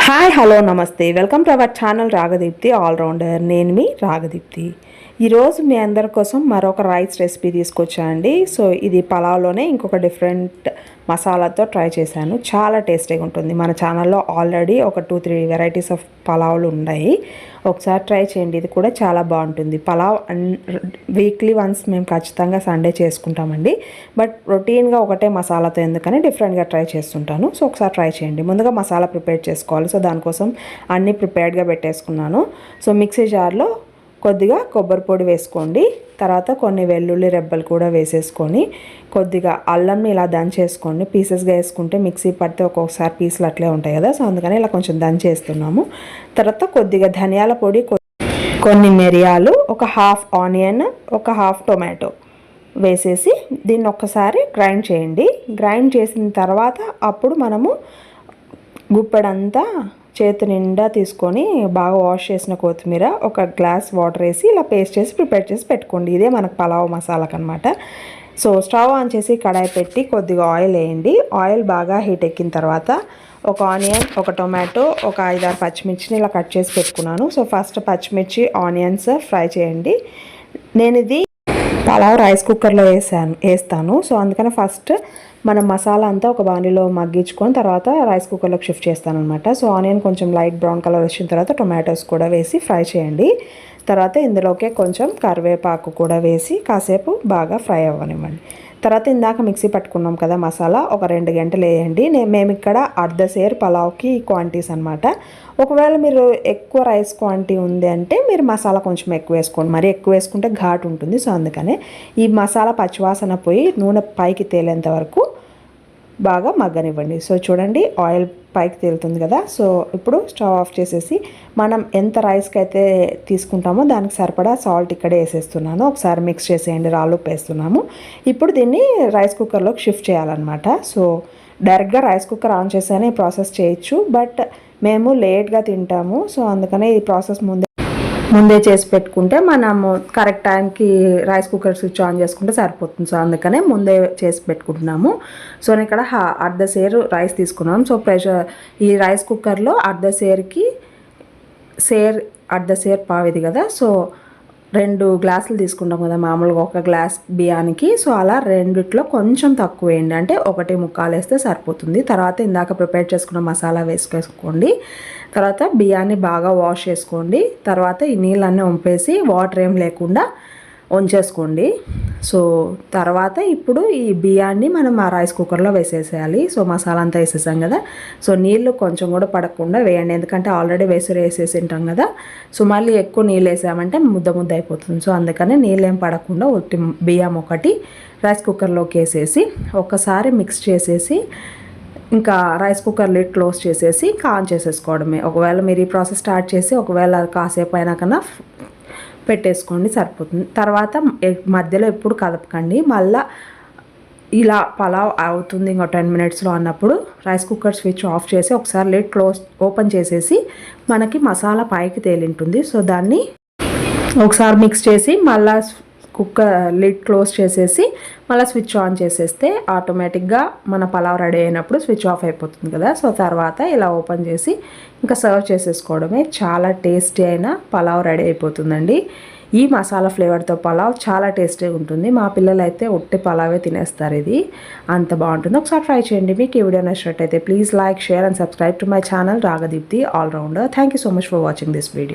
Hi hello నమస్తే welcome to our channel Ragadeepthi allrounder. నేను మీ రాగదీప్తి. ఈరోజు మీ అందరి కోసం మరొక రైస్ రెసిపీ తీసుకొచ్చానండి. సో ఇది పలావ్లోనే ఇంకొక డిఫరెంట్ మసాలాతో ట్రై చేశాను. చాలా టేస్టీగా ఉంటుంది. మన ఛానల్లో ఆల్రెడీ ఒక 2-3 వెరైటీస్ ఆఫ్ పలావ్లు ఉన్నాయి. ఒకసారి ట్రై చేయండి. ఇది కూడా చాలా బాగుంటుంది. పలావ్ వీక్లీ వన్స్ మేము ఖచ్చితంగా సండే చేసుకుంటామండి. బట్ రొటీన్గా ఒకటే మసాలాతో ఎందుకని డిఫరెంట్గా ట్రై చేస్తుంటాను. సో ఒకసారి ట్రై చేయండి. ముందుగా మసాలా ప్రిపేర్ చేసుకోవాలి. సో దానికోసం అన్నీ ప్రిపేర్డ్గా పెట్టేసుకున్నాను. సో మిక్సీ జార్లో కొద్దిగా కొబ్బరి పొడి వేసుకోండి. తర్వాత కొన్ని వెల్లుల్లి రెబ్బలు కూడా వేసేసుకొని కొద్దిగా అల్లంని ఇలా దంచేసుకోండి. పీసెస్గా వేసుకుంటే మిక్సీ పడితే ఒక్కొక్కసారి పీసులు అట్లే ఉంటాయి కదా. సో అందుకని ఇలా కొంచెం దంచేస్తున్నాము. తర్వాత కొద్దిగా ధనియాల పొడి, కొన్ని మిరియాలు, ఒక హాఫ్ ఆనియన్, ఒక హాఫ్ టొమాటో వేసేసి దీన్ని ఒక్కసారి గ్రైండ్ చేయండి. గ్రైండ్ చేసిన తర్వాత అప్పుడు మనము గుప్పెడంతా చేతి నిండా తీసుకొని బాగా వాష్ చేసిన కొత్తిమీర, ఒక గ్లాస్ వాటర్ వేసి ఇలా పేస్ట్ చేసి ప్రిపేర్ చేసి పెట్టుకోండి. ఇదే మనకు పలావ్ మసాలాకు అనమాట. సో స్టవ్ ఆన్ చేసి కడాయి పెట్టి కొద్దిగా ఆయిల్ వేయండి. ఆయిల్ బాగా హీట్ ఎక్కిన తర్వాత ఒక ఆనియన్, ఒక టొమాటో, ఒక 5-6 పచ్చిమిర్చిని ఇలా కట్ చేసి పెట్టుకున్నాను. సో ఫస్ట్ పచ్చిమిర్చి, ఆనియన్స్ ఫ్రై చేయండి. నేను ఇది పలావ్ రైస్ కుక్కర్లో వేస్తాను. సో అందుకని ఫస్ట్ మనం మసాలా అంతా ఒక బాణీలో మగ్గించుకొని తర్వాత రైస్ కుక్కర్లోకి షిఫ్ట్ చేస్తాను అనమాట. సో ఆనియన్ కొంచెం లైట్ బ్రౌన్ కలర్ వచ్చిన తర్వాత టొమాటోస్ కూడా వేసి ఫ్రై చేయండి. తర్వాత ఇందులోకే కొంచెం కరివేపాకు కూడా వేసి కాసేపు బాగా ఫ్రై అవ్వనివ్వండి. తర్వాత ఇందాక మిక్సీ పట్టుకున్నాం కదా మసాలా, ఒక 2 గంటలు వేయండి. మేము ఇక్కడ అర్ధసేరు పలావ్కి క్వాంటిటీస్ అనమాట. ఒకవేళ మీరు ఎక్కువ రైస్ క్వాంటిటీ ఉంది అంటే మీరు మసాలా కొంచెం ఎక్కువ వేసుకోండి. మరి ఎక్కువ వేసుకుంటే ఘాటు ఉంటుంది. సో అందుకనే ఈ మసాలా పచ్చివాసన పోయి నూనె పైకి తేలేంత వరకు బాగా మగ్గనివ్వండి. సో చూడండి ఆయిల్ పైకి తేలుతుంది కదా. సో ఇప్పుడు స్టవ్ ఆఫ్ చేసేసి మనం ఎంత రైస్కి అయితే తీసుకుంటామో దానికి సరిపడా సాల్ట్ ఇక్కడే వేసేస్తున్నాను. ఒకసారి మిక్స్ చేసేయండి. రాళ్ళు ఉప్పు వేస్తున్నాము. ఇప్పుడు దీన్ని రైస్ కుక్కర్లోకి షిఫ్ట్ చేయాలన్నమాట. సో డైరెక్ట్గా రైస్ కుక్కర్ ఆన్ చేసేనే ఈ ప్రాసెస్ చేయొచ్చు. బట్ మేము లేట్గా తింటాము. సో అందుకనే ఈ ప్రాసెస్ ముందే చేసి పెట్టుకుంటే మనము కరెక్ట్ టైంకి రైస్ కుక్కర్ స్విచ్ ఆన్ చేసుకుంటే సరిపోతుంది. సో అందుకనే ముందే చేసి పెట్టుకుంటున్నాము. సో నేను ఇక్కడ అర్ధసేరు రైస్ తీసుకున్నాం. సో ఈ రైస్ కుక్కర్లో అర్ధసేరుకి అర్ధసేరు పావు ఇది కదా. సో 2 గ్లాసులు తీసుకుంటాం కదా మామూలుగా ఒక గ్లాస్ బియ్యానికి. సో అలా రెండిట్లో కొంచెం తక్కువ వేయండి. అంటే 1.25 వేస్తే సరిపోతుంది. తర్వాత ఇందాక ప్రిపేర్ చేసుకున్న మసాలా వేసుకోండి. తర్వాత బియ్యాన్ని బాగా వాష్ చేసుకోండి. తర్వాత ఈ నీళ్ళన్నీ వంపేసి వాటర్ ఏం లేకుండా ఉంచేసుకోండి. సో తర్వాత ఇప్పుడు ఈ బియ్యాన్ని మనం ఆ రైస్ కుక్కర్లో వేసేసేయాలి. సో మసాలా అంతా వేసేసాం కదా. సో నీళ్ళు కొంచెం కూడా పడకుండా వేయండి. ఎందుకంటే ఆల్రెడీ వేసేసి ఉంటాం కదా. సో మళ్ళీ ఎక్కువ నీళ్ళు వేసామంటే ముద్ద అయిపోతుంది. సో అందుకని నీళ్ళు ఏం పడకుండా బియ్యం ఒకటి రైస్ కుక్కర్లోకి వేసేసి ఒక్కసారి మిక్స్ చేసేసి ఇంకా రైస్ కుక్కర్ లిడ్ క్లోజ్ చేసేసి ఇంకా ఆన్ చేసేసుకోవడమే. ఒకవేళ మీరు ఈ ప్రాసెస్ స్టార్ట్ చేసి ఒకవేళ కాసేపు అయినా కన్నా పెట్టేసుకోండి సరిపోతుంది. తర్వాత మధ్యలో ఎప్పుడు కదపకండి. మళ్ళీ ఇలా పలావ్ అవుతుంది ఇంకో 10 మినిట్స్లో అన్నప్పుడు రైస్ కుక్కర్ స్విచ్ ఆఫ్ చేసి ఒకసారి లిడ్ ఓపెన్ చేసేసి మనకి మసాలా పైకి తేలింటుంది. సో దాన్ని ఒకసారి మిక్స్ చేసి మళ్ళీ కుక్కర్ లిడ్ క్లోజ్ చేసేసి మళ్ళీ స్విచ్ ఆన్ చేసేస్తే ఆటోమేటిక్గా మన పలావ్ రెడీ అయినప్పుడు స్విచ్ ఆఫ్ అయిపోతుంది కదా. సో తర్వాత ఇలా ఓపెన్ చేసి ఇంకా సర్వ్ చేసేసుకోవడమే. చాలా టేస్టీ అయిన పలావ్ రెడీ అయిపోతుందండి. ఈ మసాలా ఫ్లేవర్తో పలావ్ చాలా టేస్టీగా ఉంటుంది. మా పిల్లలు అయితే ఒట్టి పలావే తినేస్తారు. ఇది అంత బాగుంటుంది. ఒకసారి ట్రై చేయండి. మీకు ఈ వీడియో నచ్చినట్టయితే please like, share and subscribe to my channel Ragadeepthi allrounder. Thank you so much for watching this video.